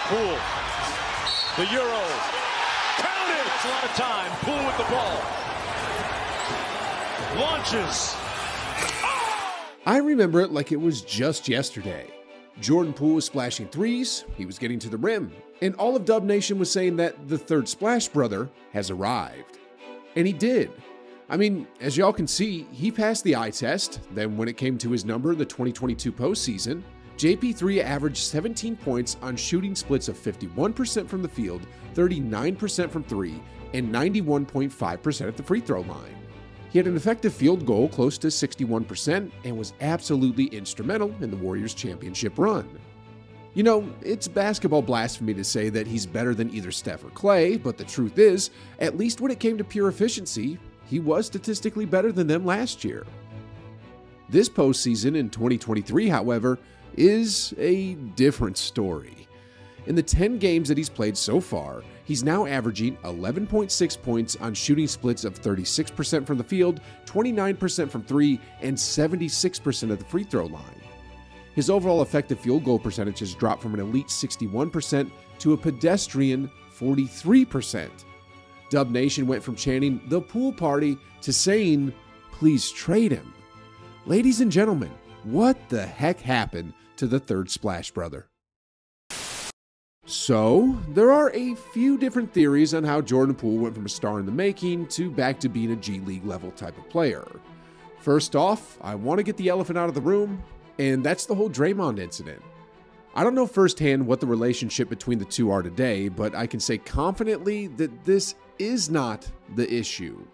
Poole, the Euro, counted! That's a lot of time. Poole with the ball. Launches. I remember it like it was just yesterday. Jordan Poole was splashing threes, he was getting to the rim, and all of Dub Nation was saying that the third Splash Brother has arrived. And he did. I mean, as y'all can see, he passed the eye test. Then when it came to his number in the 2022 postseason, JP3 averaged 17 points on shooting splits of 51% from the field, 39% from three, and 91.5% at the free throw line. He had an effective field goal close to 61% and was absolutely instrumental in the Warriors' championship run. You know, it's basketball blasphemy to say that he's better than either Steph or Clay, but the truth is, at least when it came to pure efficiency, he was statistically better than them last year. This postseason in 2023, however, is a different story. In the 10 games that he's played so far, he's now averaging 11.6 points on shooting splits of 36% from the field, 29% from three, and 76% at the free throw line. His overall effective field goal percentage has dropped from an elite 61% to a pedestrian 43%. Dub Nation went from chanting the pool party to saying, please trade him. Ladies and gentlemen, what the heck happened to the third Splash Brother? So, there are a few different theories on how Jordan Poole went from a star in the making to back to being a G League level type of player. First off, I want to get the elephant out of the room, and that's the whole Draymond incident. I don't know firsthand what the relationship between the two are today, but I can say confidently that this is not the issue.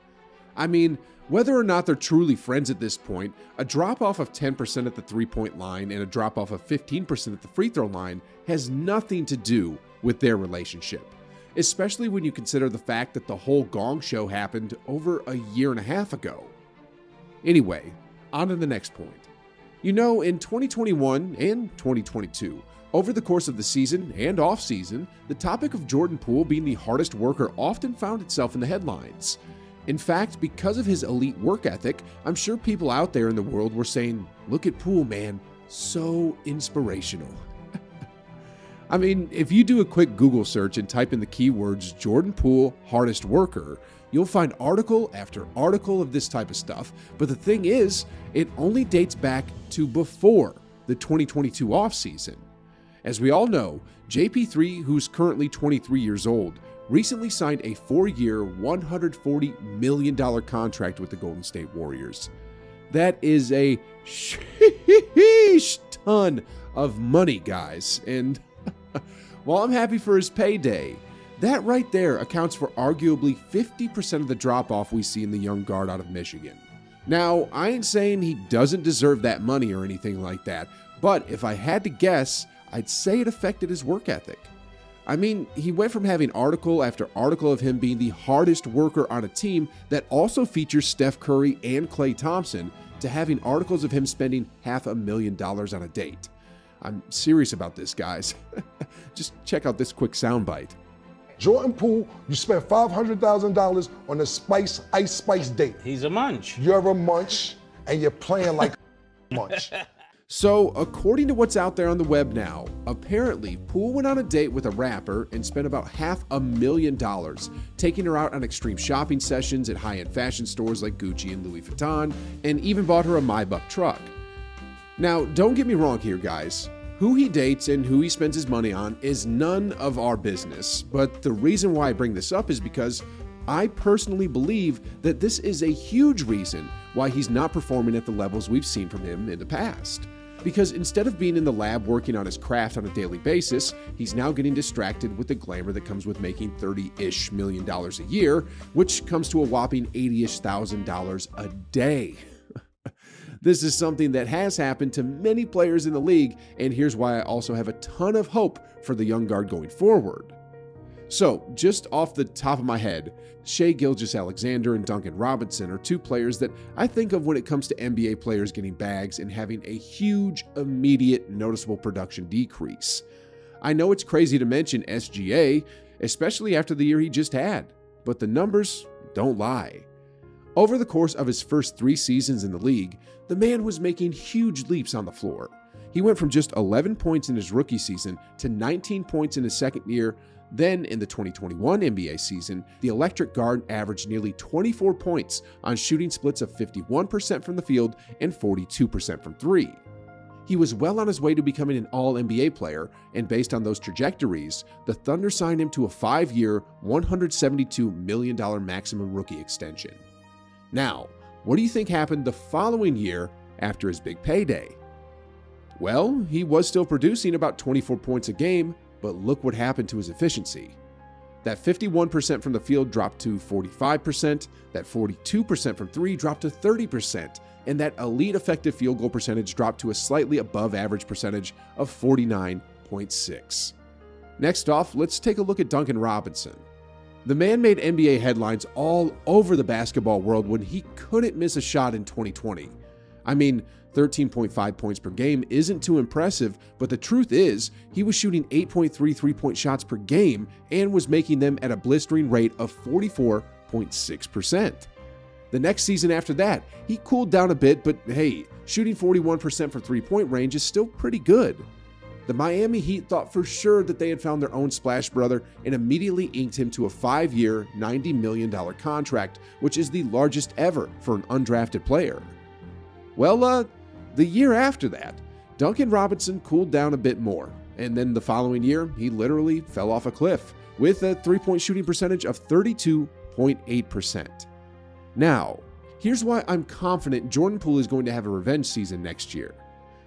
I mean, whether or not they're truly friends at this point, a drop-off of 10% at the three-point line and a drop-off of 15% at the free throw line has nothing to do with their relationship, especially when you consider the fact that the whole Gong Show happened over a year and a half ago. Anyway, on to the next point. You know, in 2021 and 2022, over the course of the season and off-season, the topic of Jordan Poole being the hardest worker often found itself in the headlines. In fact, because of his elite work ethic, I'm sure people out there in the world were saying, look at Poole, man, so inspirational. I mean, if you do a quick Google search and type in the keywords Jordan Poole hardest worker, you'll find article after article of this type of stuff. But the thing is, it only dates back to before the 2022 offseason. As we all know, JP3, who's currently 23 years old, recently signed a 4-year, $140 million contract with the Golden State Warriors. That is a sheesh ton of money, guys. And while I'm happy for his payday, that right there accounts for arguably 50% of the drop-off we see in the young guard out of Michigan. Now, I ain't saying he doesn't deserve that money or anything like that, but if I had to guess, I'd say it affected his work ethic. I mean, he went from having article after article of him being the hardest worker on a team that also features Steph Curry and Klay Thompson to having articles of him spending $500,000 on a date. I'm serious about this, guys. Just check out this quick soundbite. Jordan Poole, you spent $500,000 on a Ice Spice date. He's a munch. You're a munch, and you're playing like a munch. So, according to what's out there on the web now, apparently Poole went on a date with a rapper and spent about $500,000, taking her out on extreme shopping sessions at high-end fashion stores like Gucci and Louis Vuitton, and even bought her a Maybach truck. Now, don't get me wrong here, guys. Who he dates and who he spends his money on is none of our business, but the reason why I bring this up is because I personally believe that this is a huge reason why he's not performing at the levels we've seen from him in the past. Because instead of being in the lab working on his craft on a daily basis, he's now getting distracted with the glamour that comes with making $30-ish million a year, which comes to a whopping $80-ish thousand a day. This is something that has happened to many players in the league, and here's why I also have a ton of hope for the young guard going forward. So, just off the top of my head, Shai Gilgeous-Alexander and Duncan Robinson are two players that I think of when it comes to NBA players getting bags and having a huge, immediate, noticeable production decrease. I know it's crazy to mention SGA, especially after the year he just had, but the numbers don't lie. Over the course of his first 3 seasons in the league, the man was making huge leaps on the floor. He went from just 11 points in his rookie season to 19 points in his second year. Then, in the 2021 NBA season, the electric guard averaged nearly 24 points on shooting splits of 51% from the field and 42% from three. He was well on his way to becoming an All-NBA player, and based on those trajectories, the Thunder signed him to a 5-year, $172 million maximum rookie extension. Now, what do you think happened the following year after his big payday? Well, he was still producing about 24 points a game, but look what happened to his efficiency. That 51% from the field dropped to 45%, that 42% from three dropped to 30%, and that elite effective field goal percentage dropped to a slightly above average percentage of 49.6. Next off, let's take a look at Duncan Robinson. The man made NBA headlines all over the basketball world when he couldn't miss a shot in 2020. I mean, 13.5 points per game isn't too impressive, but the truth is, he was shooting 8.3 three-point shots per game and was making them at a blistering rate of 44.6%. The next season after that, he cooled down a bit, but hey, shooting 41% from three-point range is still pretty good. The Miami Heat thought for sure that they had found their own Splash Brother and immediately inked him to a 5-year, $90 million contract, which is the largest ever for an undrafted player. Well, the year after that, Duncan Robinson cooled down a bit more, and then the following year, he literally fell off a cliff with a three-point shooting percentage of 32.8%. Now, here's why I'm confident Jordan Poole is going to have a revenge season next year.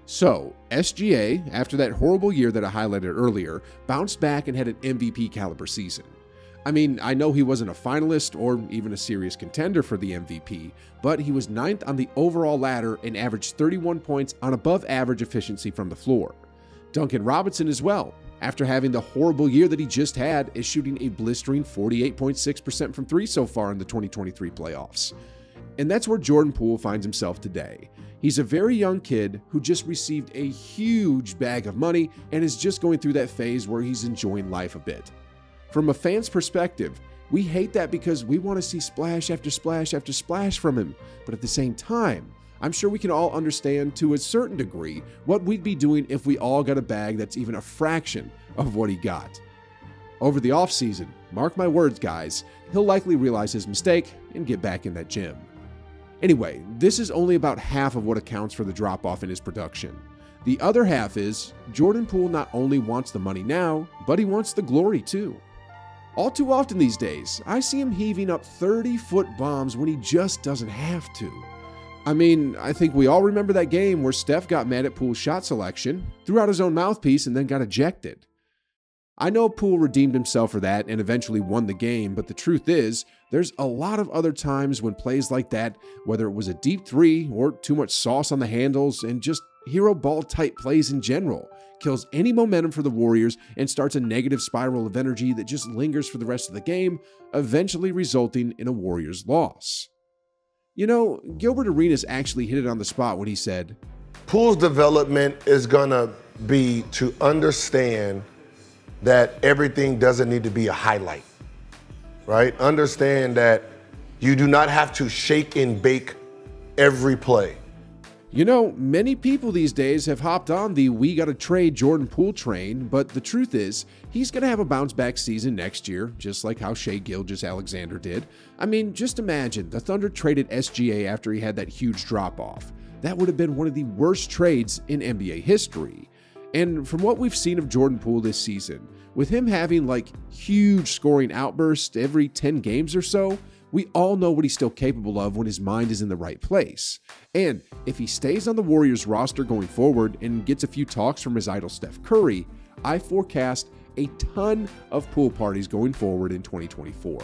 So, SGA, after that horrible year that I highlighted earlier, bounced back and had an MVP caliber season. I mean, I know he wasn't a finalist or even a serious contender for the MVP, but he was 9th on the overall ladder and averaged 31 points on above average efficiency from the floor. Duncan Robinson as well, after having the horrible year that he just had, is shooting a blistering 48.6% from three so far in the 2023 playoffs. And that's where Jordan Poole finds himself today. He's a very young kid who just received a huge bag of money and is just going through that phase where he's enjoying life a bit. From a fan's perspective, we hate that because we want to see splash after splash after splash from him. But at the same time, I'm sure we can all understand to a certain degree what we'd be doing if we all got a bag that's even a fraction of what he got. Over the offseason, mark my words guys, he'll likely realize his mistake and get back in that gym. Anyway, this is only about half of what accounts for the drop-off in his production. The other half is, Jordan Poole not only wants the money now, but he wants the glory too. All too often these days, I see him heaving up 30-foot bombs when he just doesn't have to. I mean, I think we all remember that game where Steph got mad at Poole's shot selection, threw out his own mouthpiece, and then got ejected. I know Poole redeemed himself for that and eventually won the game, but the truth is, there's a lot of other times when plays like that, whether it was a deep three or too much sauce on the handles and just hero ball type plays in general, kills any momentum for the Warriors and starts a negative spiral of energy that just lingers for the rest of the game, eventually resulting in a Warriors loss. You know, Gilbert Arenas actually hit it on the spot when he said, Poole's development is gonna be to understand that everything doesn't need to be a highlight, right? Understand that you do not have to shake and bake every play. You know, many people these days have hopped on the we gotta trade Jordan Poole train, but the truth is, he's gonna have a bounce back season next year, just like how Shai Gilgeous-Alexander did. I mean, just imagine, the Thunder traded SGA after he had that huge drop-off. That would have been one of the worst trades in NBA history. And from what we've seen of Jordan Poole this season, with him having like huge scoring outbursts every 10 games or so, we all know what he's still capable of when his mind is in the right place. And if he stays on the Warriors roster going forward and gets a few talks from his idol Steph Curry, I forecast a ton of pool parties going forward in 2024.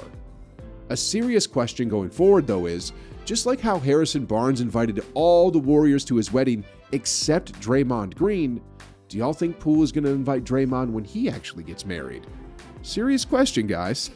A serious question going forward though is, just like how Harrison Barnes invited all the Warriors to his wedding except Draymond Green, do y'all think Poole is going to invite Draymond when he actually gets married? Serious question, guys.